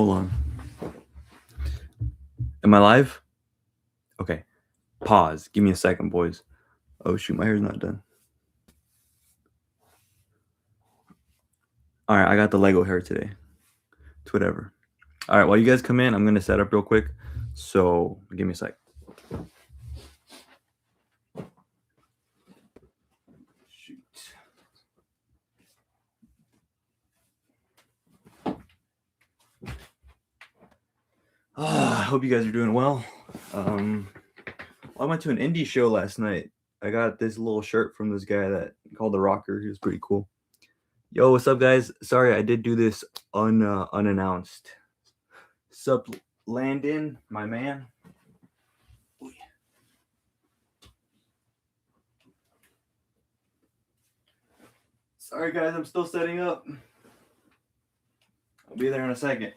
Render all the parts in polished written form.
Hold on. Am I live? Okay. Pause. Give me a second, boys. Oh, shoot. My hair's not done. All right. I got the Lego hair today. It's whatever. All right. While you guys come in, I'm going to set up real quick. So give me a sec. Shoot. I hope you guys are doing well. I went to an indie show last night. I got this little shirt from this guy that called the Rocker. He was pretty cool. Yo, what's up, guys? Sorry, I did do this unannounced. Sup, Landon, my man. Sorry, guys, I'm still setting up. I'll be there in a second.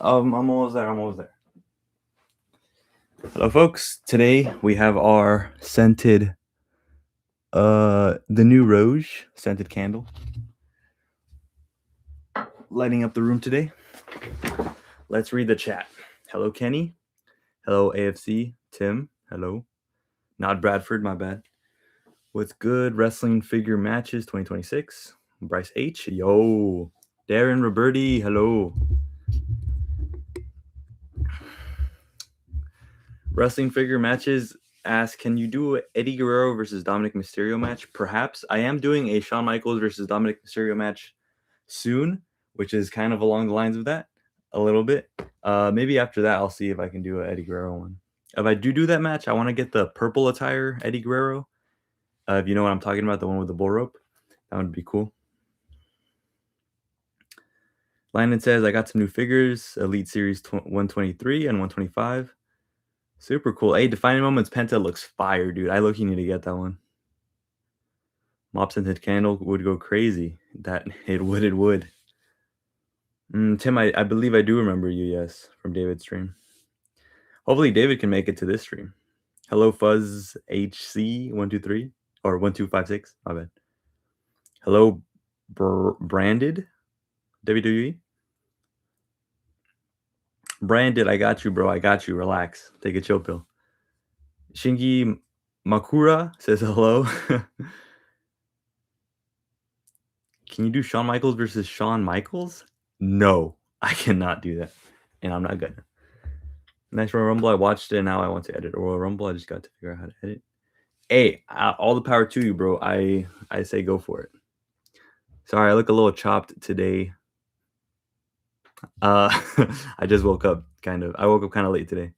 I'm almost there. Hello, folks. Today we have our scented, the new Rouge scented candle, lighting up the room today. Let's read the chat. Hello, Kenny. Hello, AFC. Tim. Hello. Not Bradford. My bad. What's good? Wrestling figure matches 2026. Bryce H. Yo. Darren Roberti. Hello. Wrestling figure matches ask, can you do Eddie Guerrero versus Dominic Mysterio match? Perhaps. I am doing a Shawn Michaels versus Dominic Mysterio match soon, which is kind of along the lines of that a little bit. Maybe after that, I'll see if I can do an Eddie Guerrero one. If I do that match, I want to get the purple attire Eddie Guerrero. If you know what I'm talking about, the one with the bull rope. That would be cool. Landon says, I got some new figures, Elite Series 123 and 125. Super cool. Hey, Defining Moments Penta looks fire, dude. I look, you need to get that one. Mop scented candle would go crazy. That it would. Tim, I believe I do remember you, yes, from David's stream. Hopefully David can make it to this stream. Hello, Fuzz HC123 or 1256. My bad. Hello, Branded WWE. Branded, I got you, bro. I got you. Relax. Take a chill pill. Shingi Makura says hello. Can you do Shawn Michaels versus Shawn Michaels? No, I cannot do that. And I'm not gonna. Nice Royal Rumble. I watched it and now I want to edit Royal Rumble. I just got to figure out how to edit. Hey, all the power to you, bro. I say go for it. Sorry, I look a little chopped today. I just woke up kind of. I woke up kind of late today.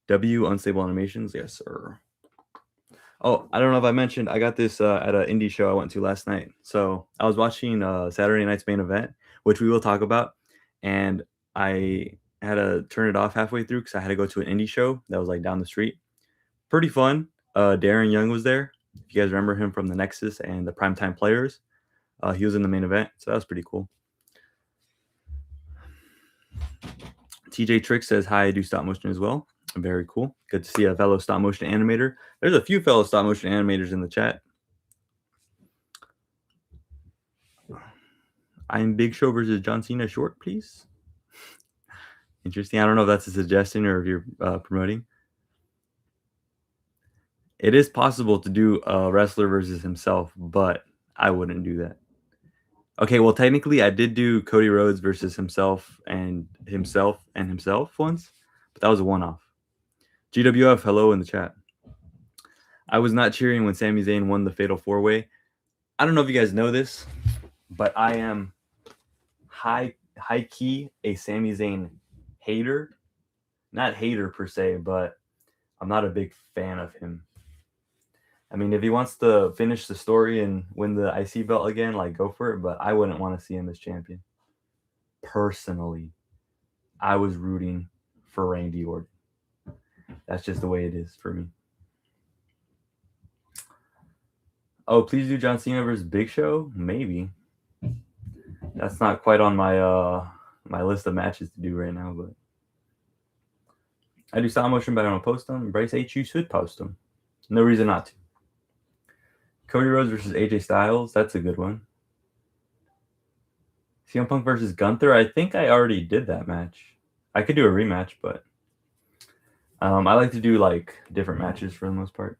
Unstable Animations. Yes, sir. Oh, I don't know if I mentioned, I got this at an indie show I went to last night. So I was watching Saturday night's main event, which we will talk about. And I had to turn it off halfway through because I had to go to an indie show that was like down the street. Pretty fun. Darren Young was there. If you guys remember him from the Nexus and the Primetime Players, he was in the main event. So that was pretty cool. TJ Trick says, hi, I do stop motion as well. Very cool. Good to see a fellow stop motion animator. There's a few fellow stop motion animators in the chat. I'm Big Show versus John Cena short, please. Interesting. I don't know if that's a suggestion or if you're promoting. It is possible to do a wrestler versus himself, but I wouldn't do that. Okay, well, technically, I did do Cody Rhodes versus himself once, but that was a one-off. GWF, hello in the chat. I was not cheering when Sami Zayn won the Fatal 4-Way. I don't know if you guys know this, but I am high-key a Sami Zayn hater. Not hater per se, but I'm not a big fan of him. I mean, if he wants to finish the story and win the IC belt again, like, go for it, but I wouldn't want to see him as champion. Personally, I was rooting for Randy Orton. That's just the way it is for me. Oh, please do John Cena versus Big Show? Maybe. That's not quite on my list of matches to do right now, but I do stop motion, but I don't post them. Bryce H, you should post them. No reason not to. Cody Rhodes versus AJ Styles, that's a good one. CM Punk versus Gunther, I think I already did that match. I could do a rematch, but I like to do like different matches for the most part.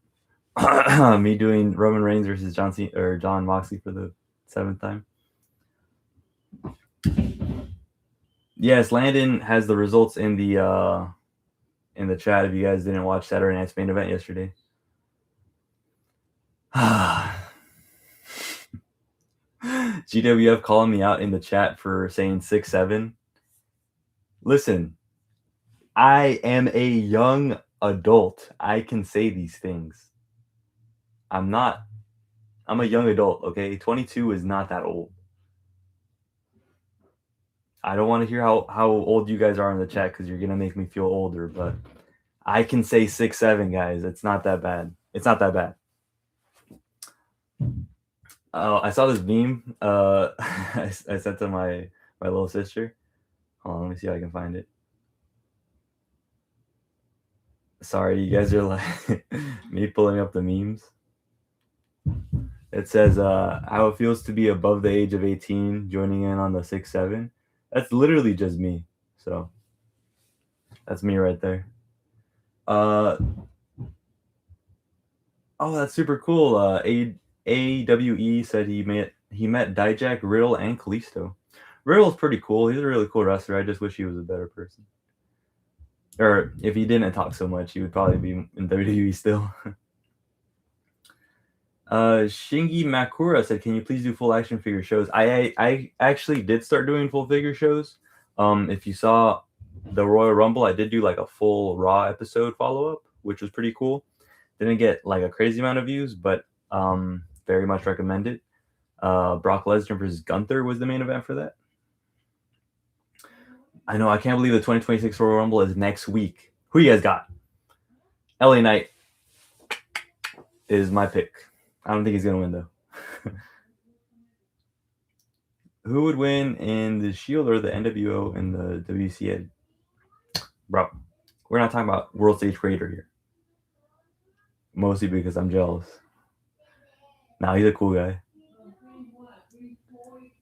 Me doing Roman Reigns versus John Moxley for the 7th time. Yes, Landon has the results in the chat if you guys didn't watch Saturday Night's main event yesterday. GWF calling me out in the chat for saying 6'7". Listen, I am a young adult. I can say these things. I'm a young adult, okay? 22 is not that old. I don't want to hear how old you guys are in the chat because you're going to make me feel older, but I can say 6'7", guys. It's not that bad. It's not that bad. I saw this meme I sent to my little sister. Hold on, let me see if I can find it. Sorry, you guys are like me pulling up the memes. It says how it feels to be above the age of 18, joining in on the 6'7". That's literally just me. So that's me right there. Oh, that's super cool. AWE said he met Dijak, Riddle, and Kalisto. Riddle's pretty cool. He's a really cool wrestler. I just wish he was a better person. Or if he didn't talk so much, he would probably be in WWE still. Shingi Makura said, "Can you please do full action figure shows?" I actually did start doing full figure shows. If you saw the Royal Rumble, I did do like a full Raw episode follow up, which was pretty cool. Didn't get like a crazy amount of views, but very much recommend it. Brock Lesnar versus Gunther was the main event for that. I know, I can't believe the 2026 Royal Rumble is next week. Who you guys got? LA Knight is my pick. I don't think he's gonna win though. Who would win in the Shield or the NWO and the WCA? Bro, we're not talking about World Stage Creator here. Mostly because I'm jealous. Nah, he's a cool guy.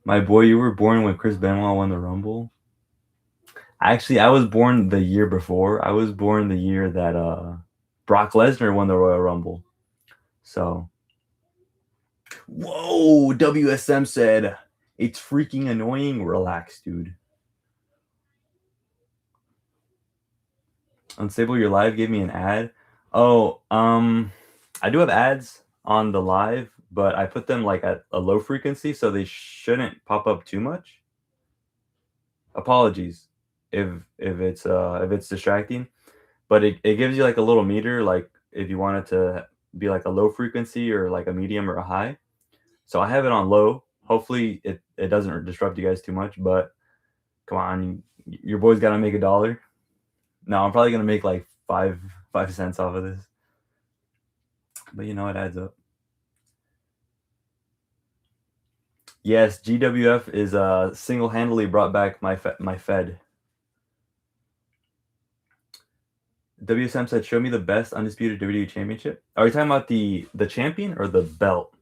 My boy, you were born when Chris Benoit won the Rumble? Actually, I was born the year before. I was born the year that Brock Lesnar won the Royal Rumble. So, whoa, WSM said, "It's freaking annoying." Relax, dude. Unstable Your Live gave me an ad. Oh, I do have ads on the live, but I put them like at a low frequency, so they shouldn't pop up too much. Apologies if it's distracting, but it gives you like a little meter, like if you want it to be like a low frequency or like a medium or a high. So I have it on low. Hopefully it doesn't disrupt you guys too much, but come on, your boy's got to make $1. No, I'm probably going to make like 5 cents off of this. But you know, it adds up. Yes, GWF is single-handedly brought back my Fed. WSM said, "Show me the best undisputed WWE championship." Are you talking about the champion or the belt?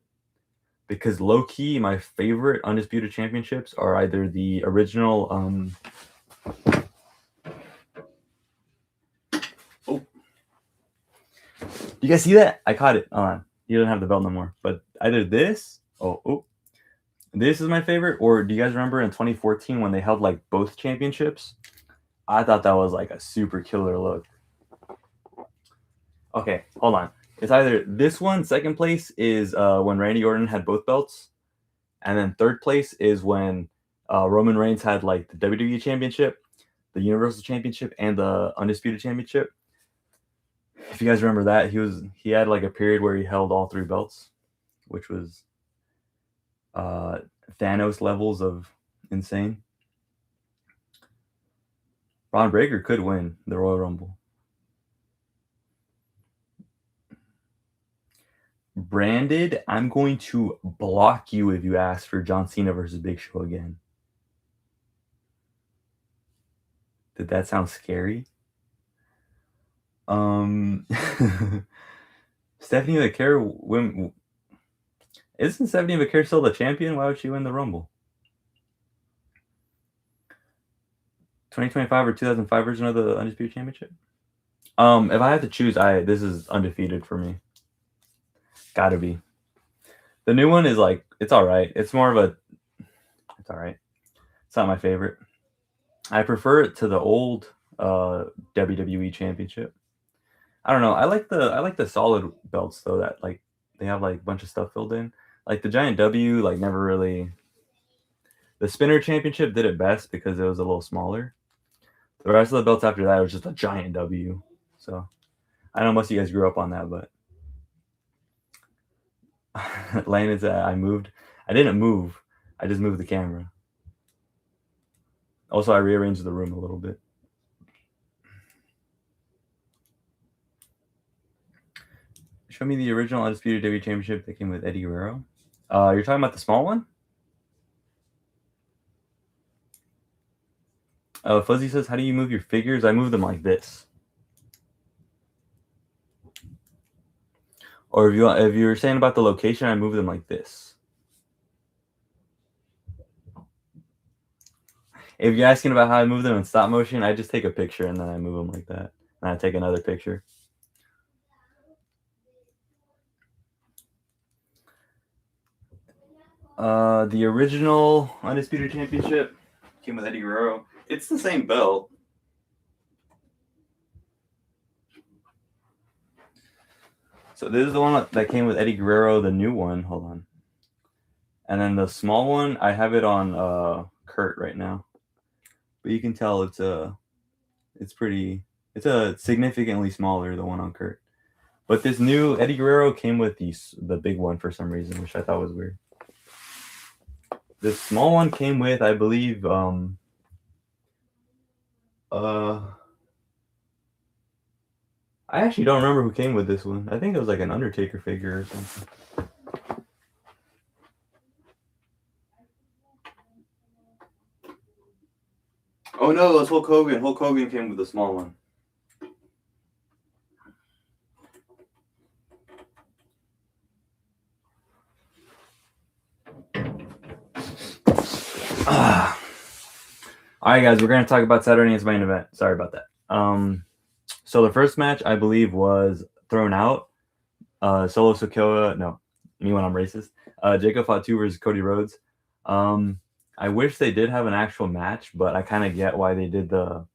Because low-key, my favorite undisputed championships are either the original Oh. You guys see that? I caught it. Hold on. You don't have the belt no more. But either this, this is my favorite, or do you guys remember in 2014 when they held like both championships? I thought that was like a super killer look. Okay, hold on. It's either this one, second place is when Randy Orton had both belts, and then third place is when Roman Reigns had like the WWE Championship, the Universal Championship, and the Undisputed Championship. If you guys remember that, he had like a period where he held all 3 belts, which was Thanos levels of insane. Ron Breaker could win the Royal Rumble. Branded, I'm going to block you if you ask for John Cena versus Big Show again. Did that sound scary? Stephanie McCare isn't Stephanie McCare still the champion? Why would she win the Rumble? 2025 or 2005 version of the Undisputed Championship? If I had to choose, this is undefeated for me. Gotta be. The new one is like, it's alright. It's alright. It's not my favorite. I prefer it to the old WWE Championship. I don't know. I like the solid belts though, that like they have like a bunch of stuff filled in. Like the Giant W, like never really. The Spinner Championship did it best because it was a little smaller. The rest of the belts after that was just a giant W. So I don't know most of you guys grew up on that, but Landon said I moved. I didn't move. I just moved the camera. Also, I rearranged the room a little bit. Show me the original Undisputed WWE Championship that came with Eddie Guerrero. You're talking about the small one? Fuzzy says, how do you move your figures? I move them like this. Or if you're saying about the location, I move them like this. If you're asking about how I move them in stop motion, I just take a picture and then I move them like that. And I take another picture. The original Undisputed Championship came with Eddie Guerrero. It's the same belt. So this is the one that came with Eddie Guerrero, the new one. Hold on. And then the small one, I have it on Kurt right now. But you can tell it's a significantly smaller, the one on Kurt. But this new Eddie Guerrero came with the big one for some reason, which I thought was weird. This small one came with, I believe, I actually don't remember who came with this one. I think it was like an Undertaker figure or something. Oh no, it was Hulk Hogan. Hulk Hogan came with the small one. All right, guys, we're gonna talk about Saturday night's main event. Sorry about that. So the first match, I believe, was thrown out. Solo Sikoa, no, me when I'm racist. Jacob Fatu versus Cody Rhodes. I wish they did have an actual match, but I kind of get why they did the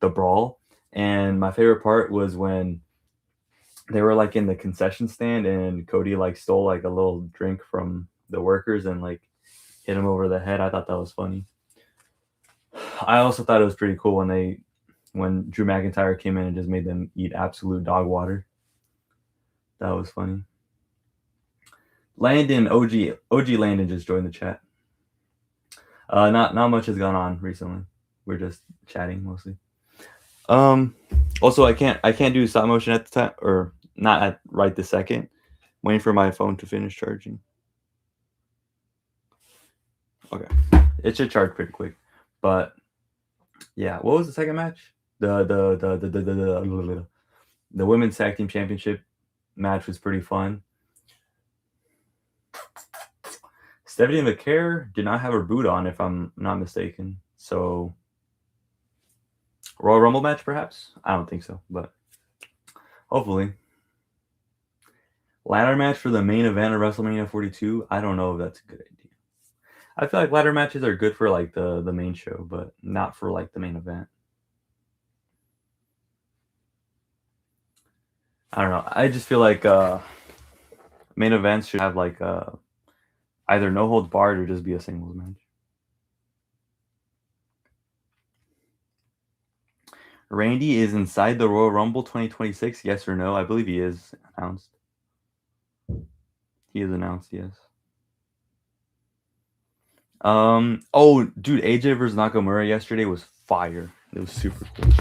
brawl. And my favorite part was when they were like in the concession stand and Cody like stole like a little drink from the workers and like hit him over the head. I thought that was funny. I also thought it was pretty cool when Drew McIntyre came in and just made them eat absolute dog water. That was funny. Landon, OG Landon just joined the chat. Not much has gone on recently. We're just chatting mostly. Also I can't do stop motion at the time, or not at right this second. I'm waiting for my phone to finish charging. Okay. It should charge pretty quick. But yeah, what was the second match? The women's tag team championship match was pretty fun. Stephanie McCare did not have her boot on, if I'm not mistaken. So Royal Rumble match, perhaps? I don't think so, but hopefully. Ladder match for the main event of WrestleMania 42. I don't know if that's a good idea. I feel like ladder matches are good for like the main show, but not for like the main event. I don't know. I just feel like main events should have like either no holds barred or just be a singles match. Randy is inside the Royal Rumble 2026. Yes or no? I believe he is announced. He is announced. Yes. Oh, dude, AJ versus Nakamura yesterday was fire. It was super cool.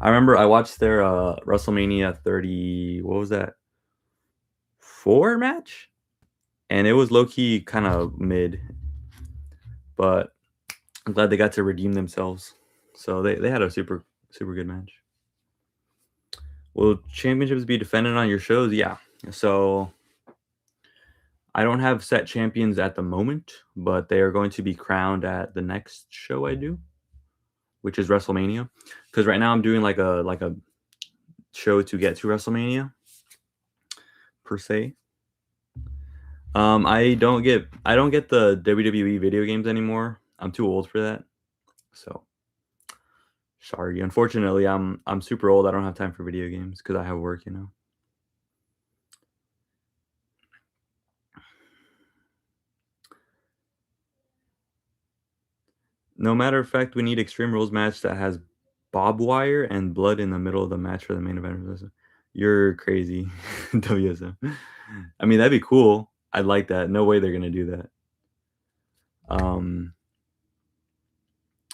I remember I watched their WrestleMania 30. What was that? 4 match, and it was low key kind of mid, but I'm glad they got to redeem themselves. So they had a super good match. Will championships be defended on your shows? Yeah. So I don't have set champions at the moment, but they are going to be crowned at the next show I do, which is WrestleMania. Because right now I'm doing like a show to get to WrestleMania per se. I don't get the WWE video games anymore. I'm too old for that. So sorry. Unfortunately, I'm super old. I don't have time for video games because I have work, you know. No matter of fact, we need Extreme Rules match that has barbed wire and blood in the middle of the match for the main event. You're crazy, WSM. I mean, that'd be cool. I'd like that. No way they're gonna do that.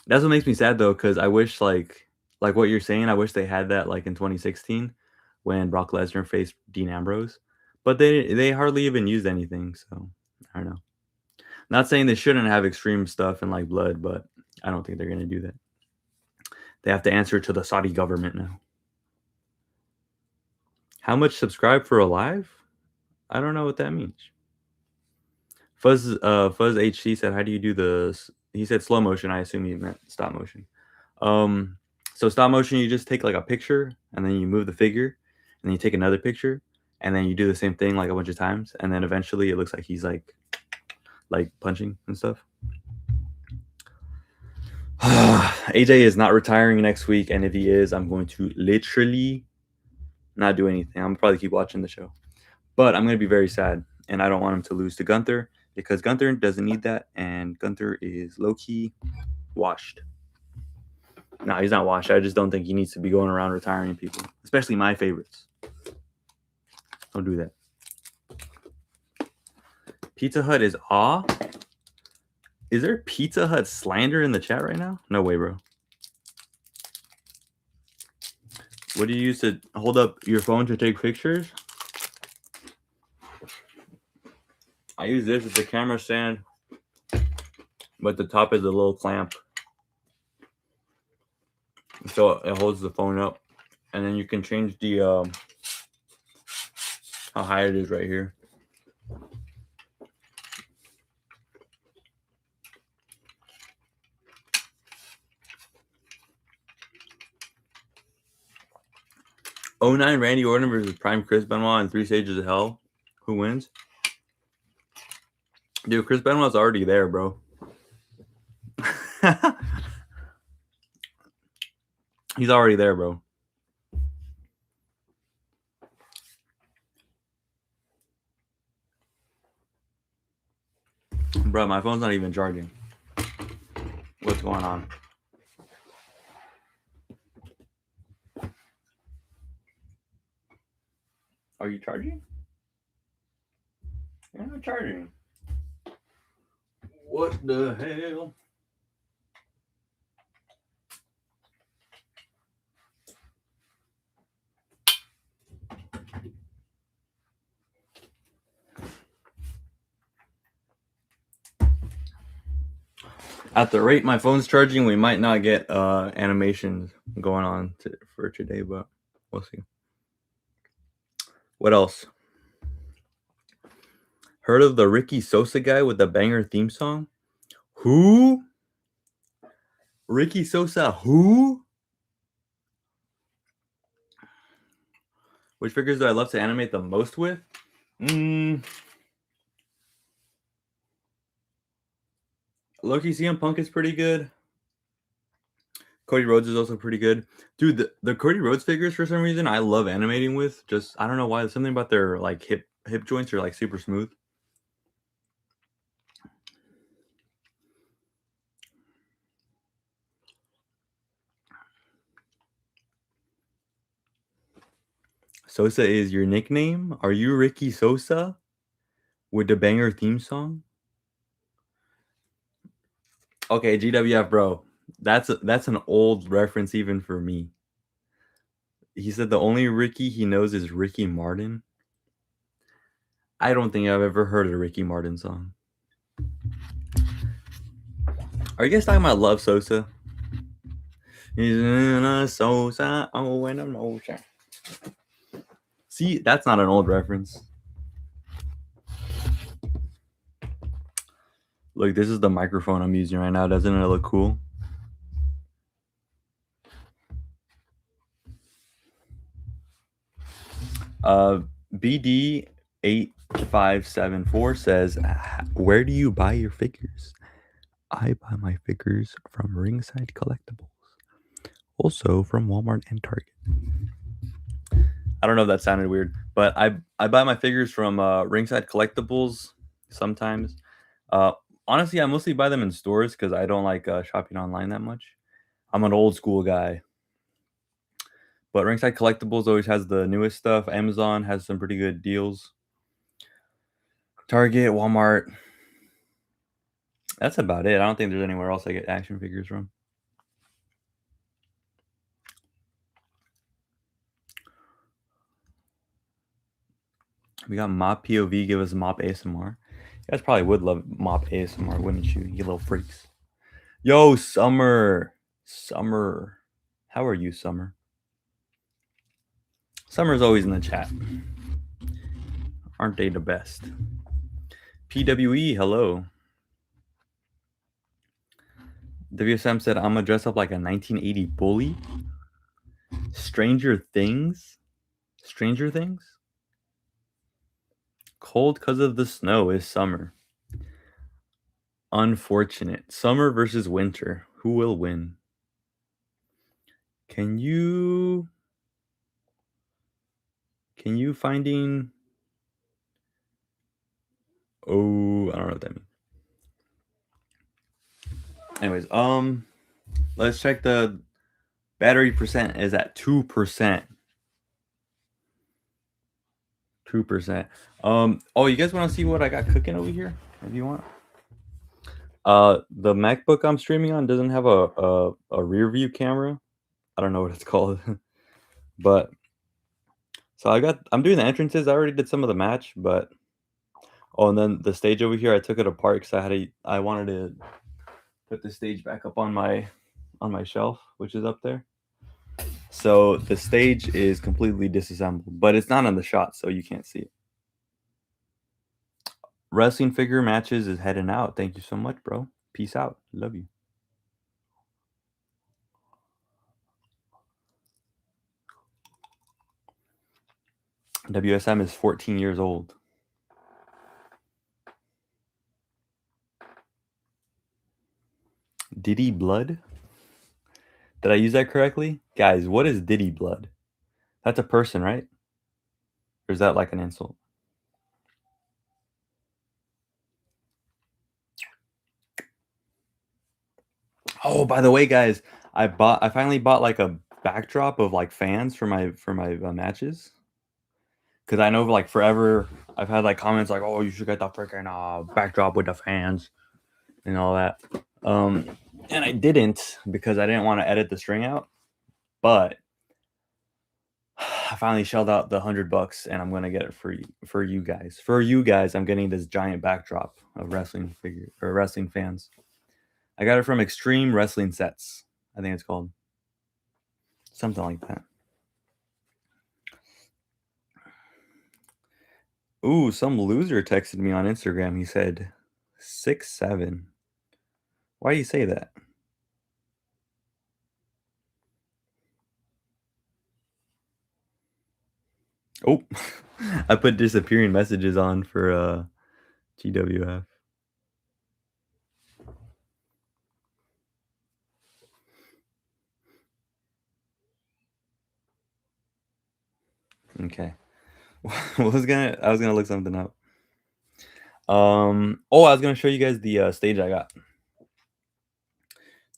That's what makes me sad though, because I wish like what you're saying. I wish they had that like in 2016 when Brock Lesnar faced Dean Ambrose, but they hardly even used anything. So I don't know. Not saying they shouldn't have extreme stuff and like blood, but I don't think they're gonna do that. They have to answer to the Saudi government now. How much subscribe for a live? I don't know what that means. Fuzz HC said, "How do you do the?" He said slow motion. I assume he meant stop motion. So stop motion, you just take like a picture and then you move the figure, and then you take another picture, and then you do the same thing like a bunch of times, and then eventually it looks like he's like punching and stuff. AJ is not retiring next week, and if he is, I'm going to literally not do anything. I'm gonna probably keep watching the show, but I'm gonna be very sad, and I don't want him to lose to Gunther because Gunther doesn't need that, and Gunther is low key washed. No, he's not washed. I just don't think he needs to be going around retiring people, especially my favorites. Don't do that. Pizza Hut is awe. Is there Pizza Hut slander in the chat right now? No way, bro. What do you use to hold up your phone to take pictures? I use this as the camera stand, but the top is a little clamp. So it holds the phone up. And then you can change the how high it is right here. '09 Randy Orton versus Prime Chris Benoit in 3 Stages of Hell. Who wins? Dude, Chris Benoit's already there, bro. He's already there, bro. Bro, my phone's not even charging. What's going on? Are you charging? You're not charging. What the hell? At the rate my phone's charging, we might not get animations going on for today, but we'll see. What else? Heard of the Ricky Sosa guy with the banger theme song? Who? Ricky Sosa, who? Which figures do I love to animate the most with? Loki CM Punk is pretty good. Cody Rhodes is also pretty good. Dude, the Cody Rhodes figures, for some reason, I love animating with. Just, I don't know why. Something about their like hip joints are like super smooth. Sosa is your nickname? Are you Ricky Sosa with the banger theme song? Okay, GWF, bro. That's an old reference even for me. He said the only Ricky he knows is Ricky Martin. I don't think I've ever heard a Ricky Martin song. Are you guys talking about Love Sosa? He's in a Sosa, oh, in a motion. See, that's not an old reference. Look, this is the microphone I'm using right now. Doesn't it look cool? BD8574 says, where do you buy your figures? I buy my figures from Ringside Collectibles. Also from Walmart and Target. I don't know if that sounded weird, but I buy my figures from Ringside Collectibles sometimes. Uh, honestly, I mostly buy them in stores because I don't like shopping online that much. I'm an old school guy. But Ringside Collectibles always has the newest stuff. Amazon has some pretty good deals. Target, Walmart. That's about it. I don't think there's anywhere else I get action figures from. We got Mop POV. Give us Mop ASMR. You guys probably would love Mop ASMR, wouldn't you? You little freaks. Yo, Summer. Summer. How are you, Summer? Summer's always in the chat. Aren't they the best? PWE, hello. WSM said, I'm gonna dress up like a 1980 bully. Stranger Things? Stranger Things? Cold because of the snow is summer. Unfortunate. Summer versus winter. Who will win? Can you finding? Oh, I don't know what that means. Anyways, let's check the battery percent is at 2%. 2%. Oh, you guys want to see what I got cooking over here? If you want. The MacBook I'm streaming on doesn't have a rear view camera. I don't know what it's called. But so I'm doing the entrances. I already did some of the match, but and then the stage over here I took it apart because I wanted to put the stage back up on my shelf, which is up there. So the stage is completely disassembled, but it's not on the shot, so you can't see it. Wrestling figure matches is heading out. Thank you so much, bro. Peace out. Love you. WSM is 14 years old. Diddy Blood? Did I use that correctly? Guys, what is Diddy Blood? That's a person, right? Or is that like an insult? Oh, by the way, guys, I finally bought like a backdrop of like fans for my matches. Because I know like forever I've had like comments like, oh, you should get the freaking backdrop with the fans and all that. And I didn't because I didn't want to edit the string out. But I finally shelled out the $100 and I'm gonna get it for you guys. For you guys, I'm getting this giant backdrop of wrestling figure or wrestling fans. I got it from Extreme Wrestling Sets. I think it's called something like that. Ooh, some loser texted me on Instagram. He said 6'7". Why do you say that? Oh, I put disappearing messages on for GWF. Okay. I was gonna look something up. Oh, I was gonna show you guys the stage I got.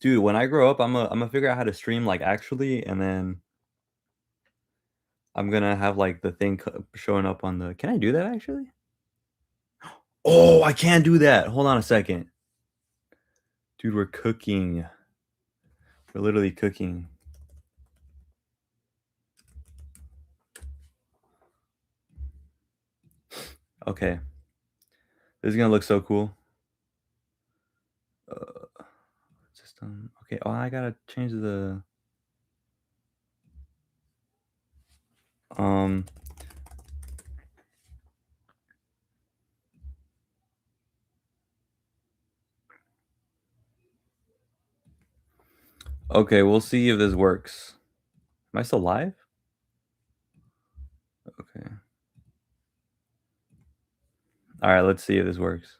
Dude, when I grow up, I'm gonna figure out how to stream like actually, and then I'm gonna have like the thing showing up on the. Can I do that actually? Oh, I can't do that. Hold on a second. Dude, we're cooking. We're literally cooking. Okay. This is gonna look so cool. System. Okay. Oh, I gotta change the. Um, okay, we'll see if this works. Am I still live? Okay. All right, let's see if this works.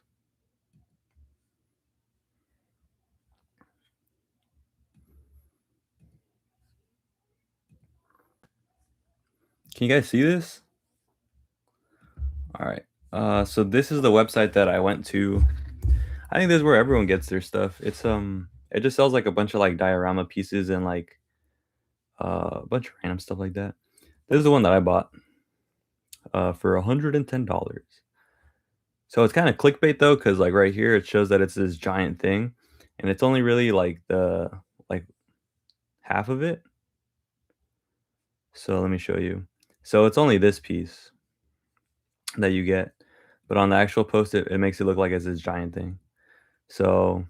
Can you guys see this? All right. So this is the website that I went to. I think this is where everyone gets their stuff. It just sells like a bunch of like diorama pieces and like a bunch of random stuff like that. This is the one that I bought for $110. So it's kind of clickbait though, because like right here it shows that it's this giant thing, and it's only really like the like half of it. So let me show you. So it's only this piece that you get, but on the actual post it makes it look like it's this giant thing. So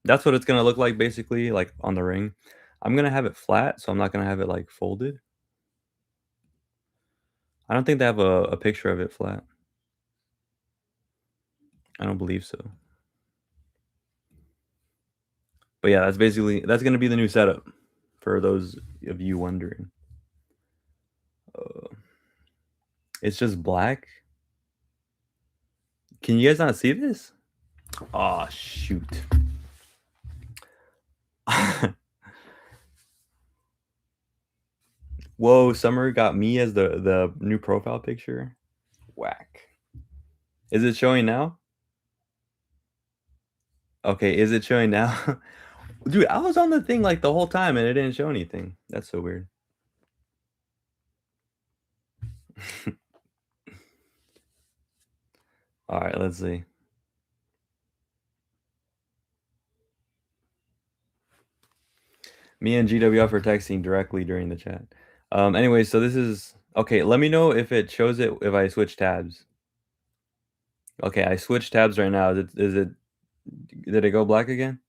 that's what it's gonna look like basically, like on the ring. I'm gonna have it flat, so I'm not gonna have it like folded. I don't think they have a picture of it flat. I don't believe so. But yeah, that's gonna be the new setup for those of you wondering. Uh, it's just black. Can you guys not see this? Oh shoot. Whoa, Summer got me as the new profile picture. Whack. Is it showing now? Okay, is it showing now? Dude, I was on the thing like the whole time and it didn't show anything. That's so weird. All right, let's see. Me and GWF are texting directly during the chat. Anyway, so this is okay. Let me know if it shows it if I switch tabs. Okay, I switched tabs right now. Did it go black again?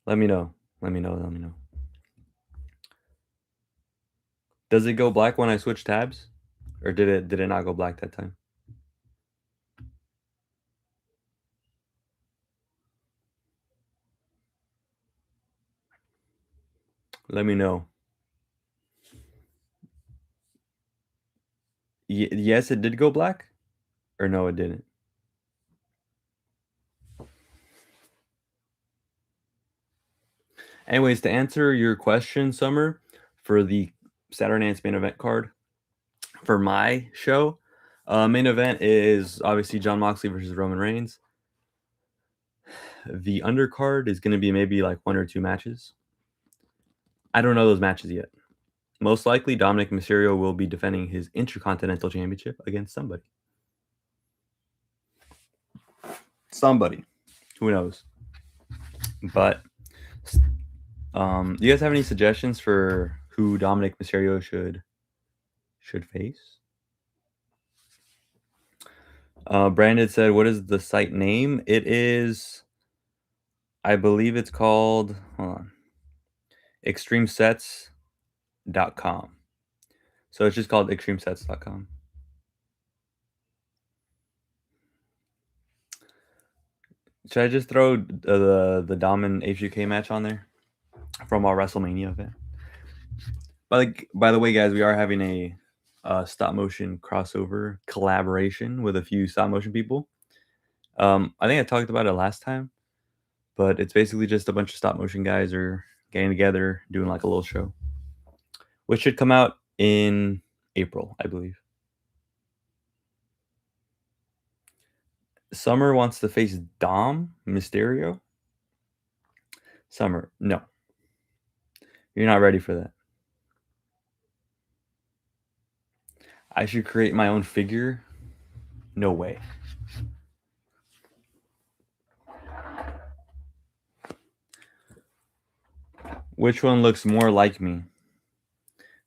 Let me know. Let me know. Let me know. Does it go black when I switch tabs? Or did it not go black that time? Let me know. Yes, it did go black? Or no, it didn't? Anyways, to answer your question, Summer, for the Saturday Night's main event card, for my show, main event is obviously John Moxley versus Roman Reigns. The undercard is going to be maybe like 1 or 2 matches. I don't know those matches yet. Most likely, Dominic Mysterio will be defending his Intercontinental Championship against somebody. Somebody. Who knows? But you guys have any suggestions for who Dominic Mysterio should face? Brandon said, "What is the site name?" It is, I believe it's called, hold on, extremesets.com. So it's just called extremesets.com. Should I just throw the Dom and HUK match on there from our WrestleMania event? By the way, guys, we are having a stop motion crossover collaboration with a few stop motion people. I think I talked about it last time, but it's basically just a bunch of stop motion guys are getting together, doing like a little show, which should come out in April, I believe. Summer wants to face Dom Mysterio. Summer, no. You're not ready for that. I should create my own figure? No way. Which one looks more like me?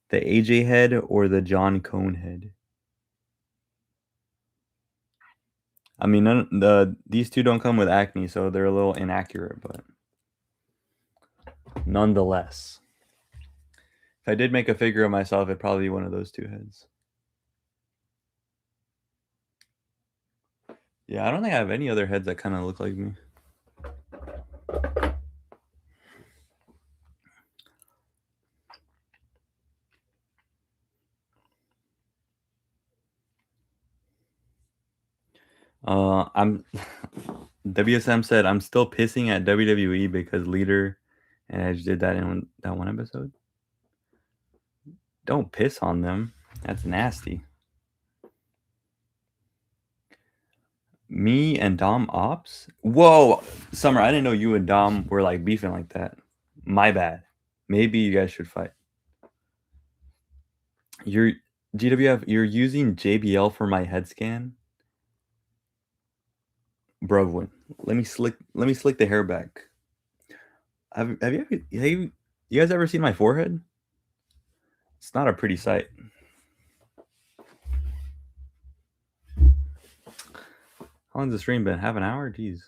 The AJ head or the John Cone head? I mean, these two don't come with acne, so they're a little inaccurate, but nonetheless. If I did make a figure of myself, it'd probably be one of those two heads. Yeah, I don't think I have any other heads that kind of look like me. I'm WSM said I'm still pissing at WWE because Leader and Edge did that in that one episode. Don't piss on them. That's nasty. Me and Dom Ops? Whoa, Summer, I didn't know you and Dom were like beefing like that. My bad. Maybe you guys should fight. You're GWF, you're using JBL for my head scan? Bro, let me slick the hair back. You guys ever seen my forehead? It's not a pretty sight. How long's the stream been? Half an hour? Jeez.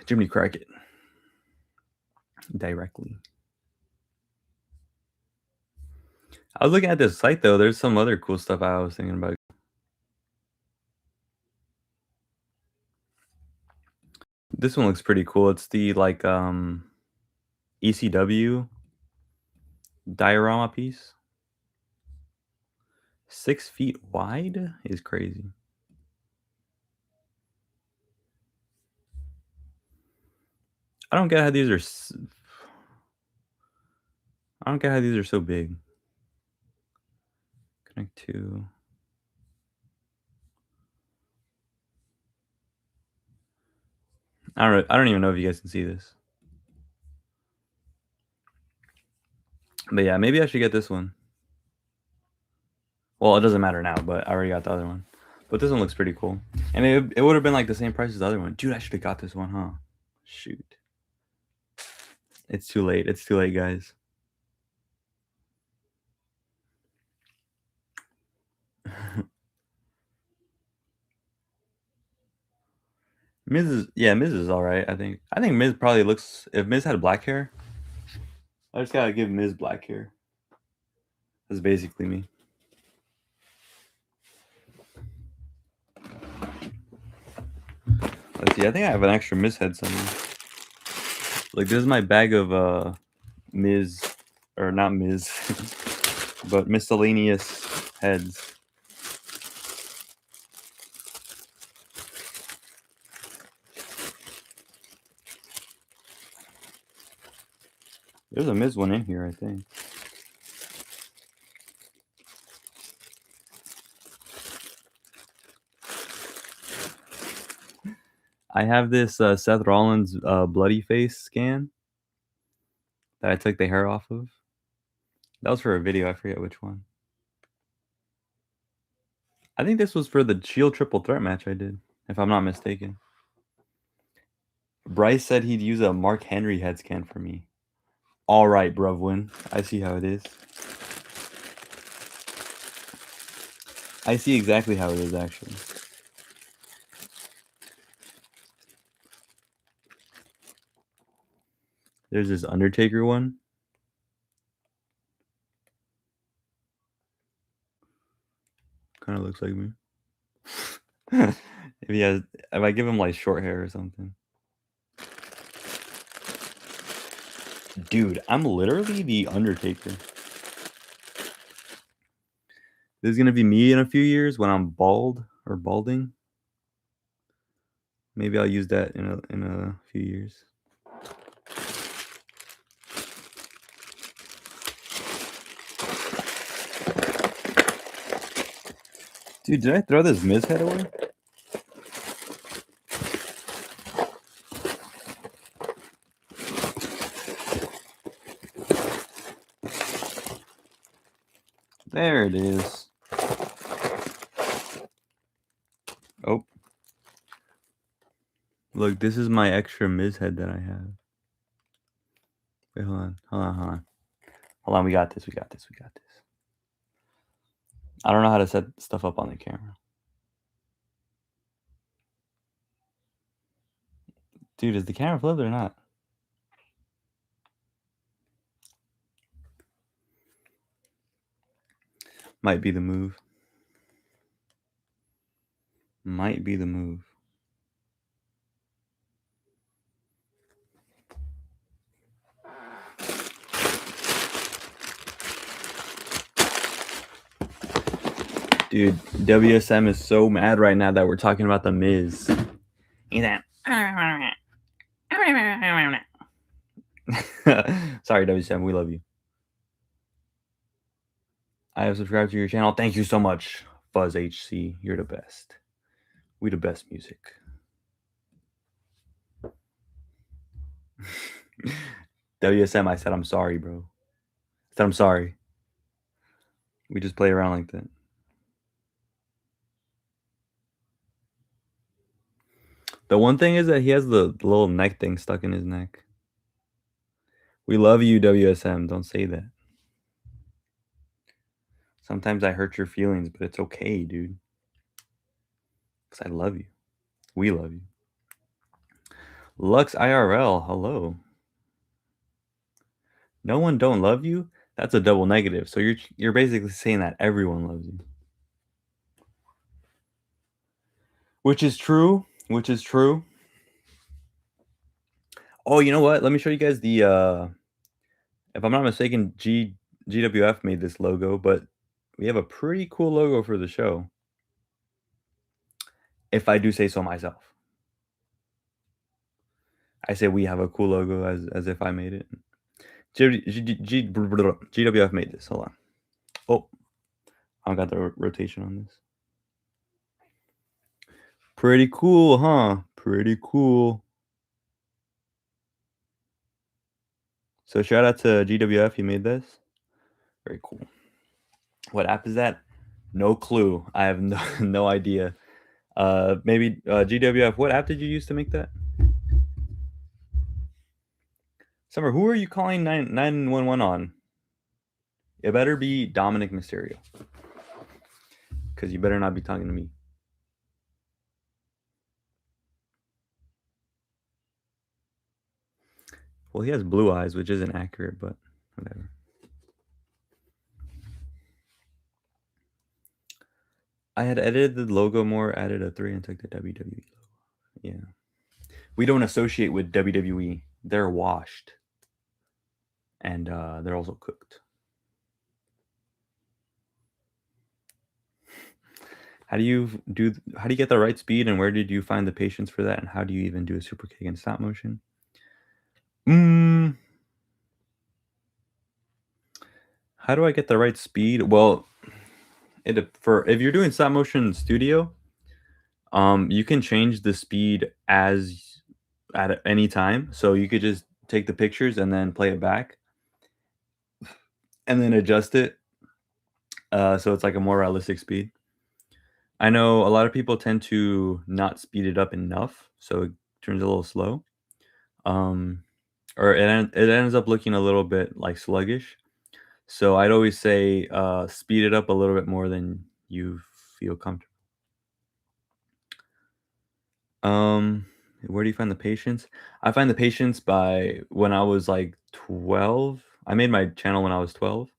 Jiminy Cricket. Directly. I was looking at this site though. There's some other cool stuff I was thinking about. This one looks pretty cool. It's the like ECW diorama piece. 6 feet wide is crazy. I don't get how these are. I don't get how these are so big. Connect to. I don't even know if you guys can see this. But yeah, maybe I should get this one. Well, it doesn't matter now, but I already got the other one. But this one looks pretty cool. And it would have been like the same price as the other one. Dude, I should have got this one, huh? Shoot. It's too late. It's too late, guys. Miz is all right, I think. I think Miz probably looks... If Miz had black hair, I just gotta give Miz black hair. That's basically me. Let's see. I think I have an extra Miz head somewhere. Like, this is my bag of Miz... Or not Miz. but miscellaneous heads. There's a Miz one in here, I think. I have this Seth Rollins bloody face scan that I took the hair off of. That was for a video. I forget which one. I think this was for the Shield Triple Threat match I did, if I'm not mistaken. Bryce said he'd use a Mark Henry head scan for me. All right, Bruvwin. I see how it is. I see exactly how it is, actually. There's this Undertaker one. Kind of looks like me. if I give him like short hair or something. Dude, I'm literally the Undertaker. This is gonna be me in a few years when I'm bald or balding. Maybe I'll use that in a few years. Dude, did I throw this Miz head away? There it is. Oh. Look, this is my extra Miz head that I have. Wait, hold on. Hold on, we got this. I don't know how to set stuff up on the camera. Dude, is the camera flipped or not? Might be the move. Might be the move. Dude, WSM is so mad right now that we're talking about the Miz. He's that. Sorry, WSM, we love you. I have subscribed to your channel. Thank you so much, Fuzz HC. You're the best. We the best music. WSM, I said I'm sorry, bro. I said I'm sorry. We just play around like that. The one thing is that he has the little neck thing stuck in his neck. We love you, WSM. Don't say that. Sometimes I hurt your feelings, but it's okay, dude. Because I love you. We love you. Lux IRL, hello. No one don't love you? That's a double negative. So you're basically saying that everyone loves you. Which is true. Which is true. Oh, you know what? Let me show you guys the if I'm not mistaken, GWF made this logo, but we have a pretty cool logo for the show. If I do say so myself. I say we have a cool logo as if I made it. GWF made this. Hold on. Oh, I got the rotation on this. Pretty cool, huh? Pretty cool. So shout out to GWF. He made this. Very cool. What app is that? No clue. I have no idea. Maybe GWF. What app did you use to make that? Summer, who are you calling 911 on? It better be Dominic Mysterio. Because you better not be talking to me. Well, he has blue eyes, which isn't accurate, but whatever. I had edited the logo more, added a 3, and took the WWE logo. Yeah. We don't associate with WWE. They're washed. And they're also cooked. How do you get the right speed, and where did you find the patience for that, and how do you even do a super kick in stop motion? How do I get the right speed? Well, if you're doing stop motion studio, you can change the speed at any time. So you could just take the pictures and then play it back, and then adjust it. So it's like a more realistic speed. I know a lot of people tend to not speed it up enough, so it turns a little slow. Or it ends up looking a little bit like sluggish. So I'd always say speed it up a little bit more than you feel comfortable. Where do you find the patience? I find the patience by when I was like 12. I made my channel when I was 12,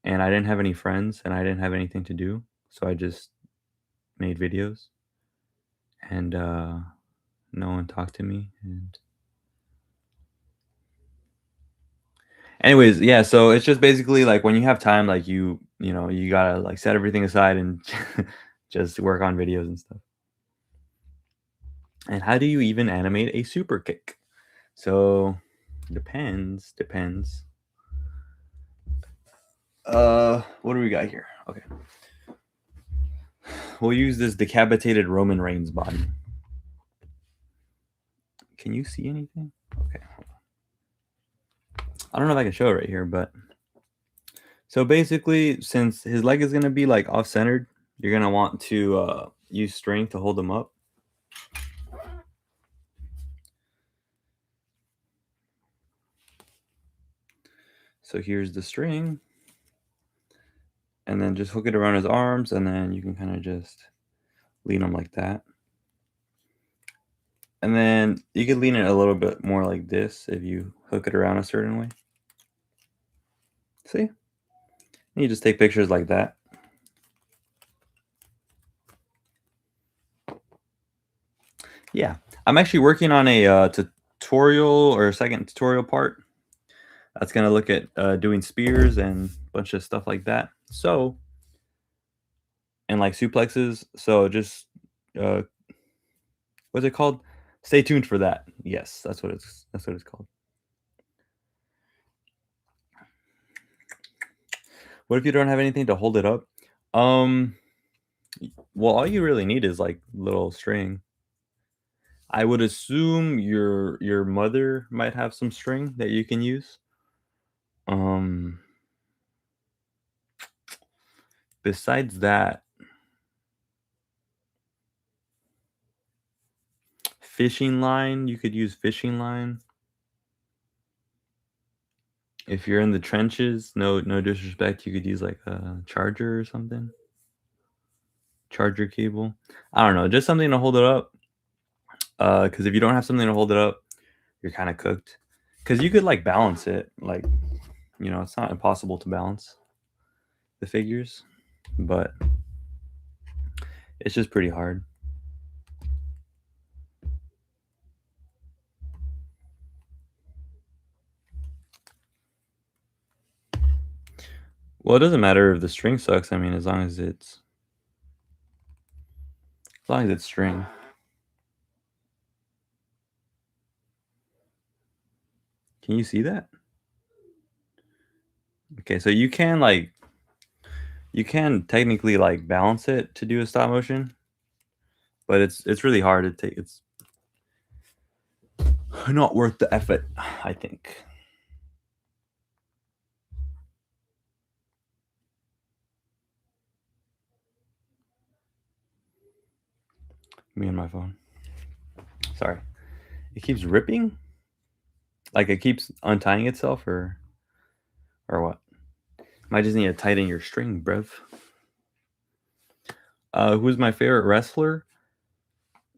and I didn't have any friends and I didn't have anything to do. So I just made videos, and no one talked to me. And anyways, yeah, so it's just basically like when you have time, like you know, you gotta like set everything aside and just work on videos and stuff. And how do you even animate a super kick? So depends. What do we got here? Okay. We'll use this decapitated Roman Reigns body. Can you see anything? Okay. I don't know if I can show it right here, but so basically, since his leg is gonna be like off-centered, you're gonna want to use string to hold him up. So here's the string, and then just hook it around his arms, and then you can kind of just lean him like that. And then you could lean it a little bit more like this if you hook it around a certain way. See? And you just take pictures like that. Yeah, I'm actually working on a tutorial or a second tutorial part that's gonna look at doing spears and a bunch of stuff like that. So and like suplexes. So just uh, what's it called? Stay tuned for that. Yes, that's what it's called. What if you don't have anything to hold it up? Um, well, all you really need is like little string. I would assume your mother might have some string that you can use. Um, besides that, fishing line, you could use fishing line. If you're in the trenches, no disrespect, you could use like a charger or something. Charger cable. I don't know, just something to hold it up. Because if you don't have something to hold it up, you're kind of cooked. Because you could like balance it, like it's not impossible to balance the figures, but it's just pretty hard. Well, it doesn't matter if the string sucks. I mean, as long as it's string. Can you see that? Okay, so you can technically like balance it to do a stop motion, but it's really hard to take. It's not worth the effort, I think. Me and my phone. Sorry. It keeps ripping? Like it keeps untying itself or what? Might just need to tighten your string, bruv. Who's my favorite wrestler?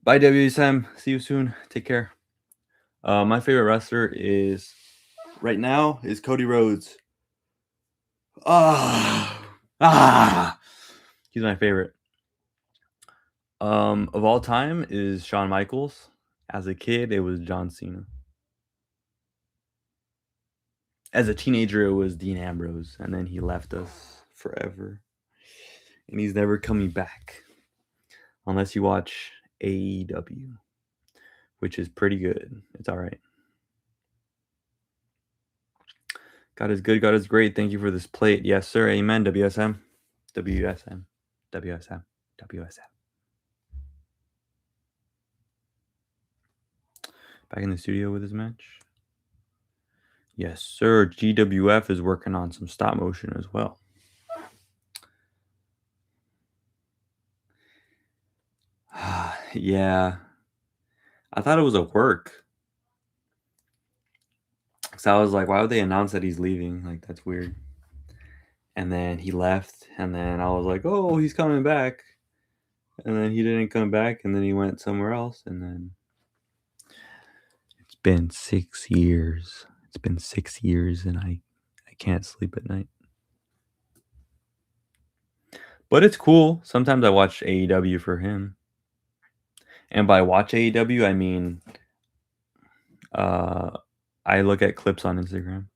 Bye, WSM. See you soon. Take care. My favorite wrestler is right now is Cody Rhodes. Ah, he's my favorite. Of all time is Shawn Michaels. As a kid, it was John Cena. As a teenager, it was Dean Ambrose, and then he left us forever, and he's never coming back unless you watch AEW, which is pretty good. It's all right. God is good. God is great. Thank you for this plate. Yes, sir. Amen. WSM. WSM. WSM. WSM. Back in the studio with his match. Yes, sir. GWF is working on some stop motion as well. Yeah. I thought it was a work. So I was like, why would they announce that he's leaving? Like, that's weird. And then he left. And then I was like, oh, he's coming back. And then he didn't come back. And then he went somewhere else. And then it's been 6 years. It's been 6 years and I can't sleep at night. But it's cool. Sometimes I watch AEW for him. And by watch AEW, I mean I look at clips on Instagram.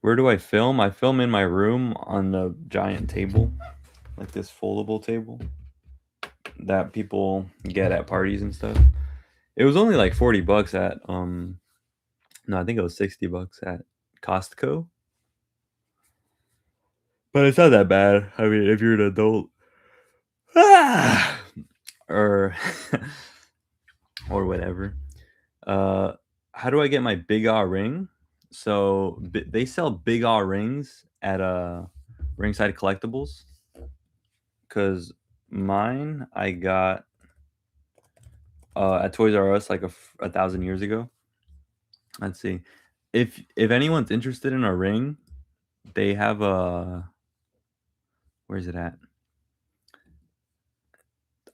Where do I film? I film in my room on the giant table, like this foldable table that people get at parties and stuff. It was only like $40 at no, I think it was $60 at Costco. But it's not that bad. I mean, if you're an adult. Or or whatever. Uh how do I get my big R ring? So they sell big R rings at Ringside Collectibles. Cause mine I got at Toys R Us like 1,000 years ago. Let's see. If anyone's interested in a ring, they have a where's it at?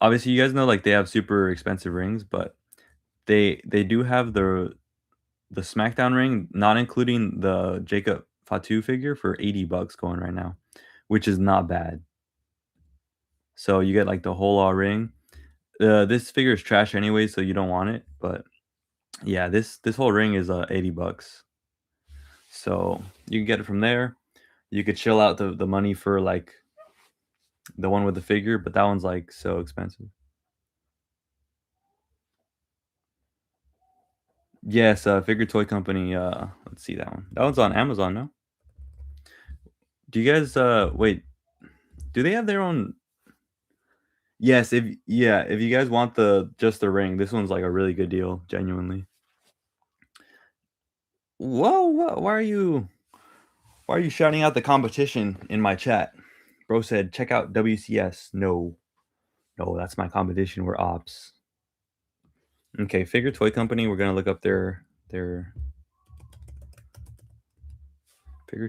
Obviously, you guys know like they have super expensive rings, but they do have the SmackDown ring, not including the Jacob Fatu figure for $80 going right now, which is not bad. So you get like the whole ring. This figure is trash anyway, so you don't want it. But yeah, this whole ring is $80. So you can get it from there. You could chill out the money for like the one with the figure, but that one's like so expensive. Yes, Figure Toy Company. Let's see that one. That one's on Amazon, no? Do you guys wait? Do they have their own? Yes, if you guys want the just the ring, this one's like a really good deal, genuinely. Whoa, why are you shouting out the competition in my chat? Bro said, check out WCS. No, no, that's my competition. We're ops. Okay, Figure Toy Company. We're gonna look up their Figure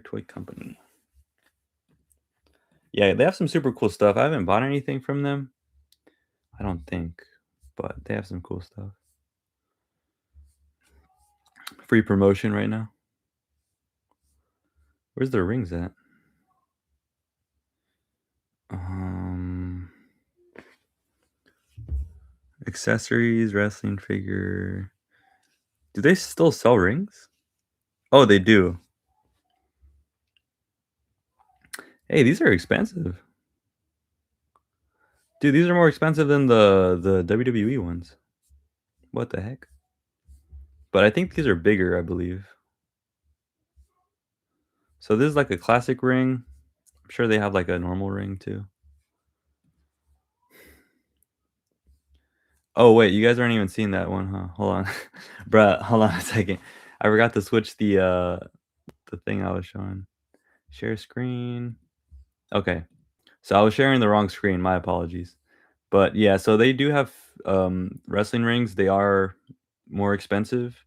Toy Company. Yeah, they have some super cool stuff. I haven't bought anything from them. I don't think, but they have some cool stuff. Free promotion right now. Where's their rings at? Um, accessories, wrestling figure. Do they still sell rings? Oh, they do. Hey, these are expensive. Dude, these are more expensive than the WWE ones. What the heck? But I think these are bigger, I believe. So this is like a classic ring. I'm sure they have like a normal ring too. Oh wait, you guys aren't even seeing that one, huh? Hold on. Bruh, hold on a second. I forgot to switch the thing I was showing. Share screen. Okay. So I was sharing the wrong screen. My apologies. But yeah, so they do have wrestling rings. They are more expensive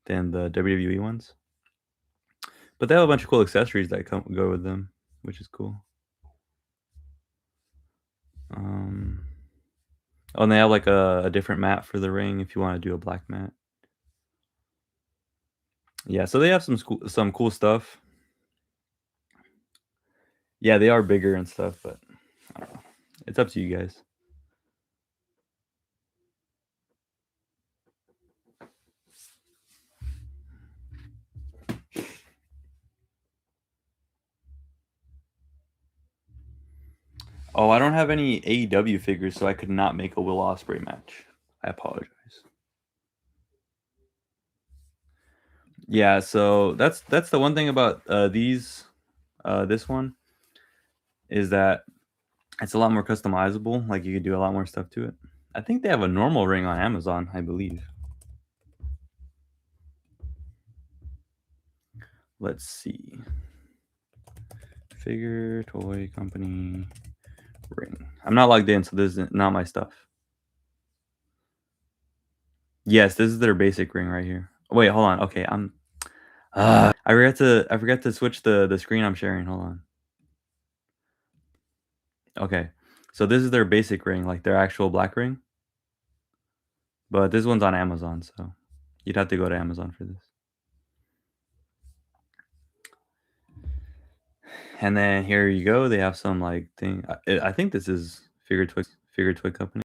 than the WWE ones. But they have a bunch of cool accessories that go with them, which is cool. Um, oh, and they have like a different mat for the ring if you want to do a black mat. Yeah, so they have some cool stuff. Yeah, they are bigger and stuff, but I don't know. It's up to you guys. Oh, I don't have any AEW figures, so I could not make a Will Ospreay match. I apologize. Yeah, so that's the one thing about this one is that it's a lot more customizable. Like you could do a lot more stuff to it. I think they have a normal ring on Amazon, I believe. Let's see. Figure Toy Company ring. I'm not logged in, so this is not my stuff. Yes, this is their basic ring right here. Wait, hold on. Okay, I forgot to switch the screen I'm sharing. Hold on. Okay. So this is their basic ring, like their actual black ring. But this one's on Amazon, so you'd have to go to Amazon for this. And then here you go. They have some like thing. I think this is Figure Toy Company.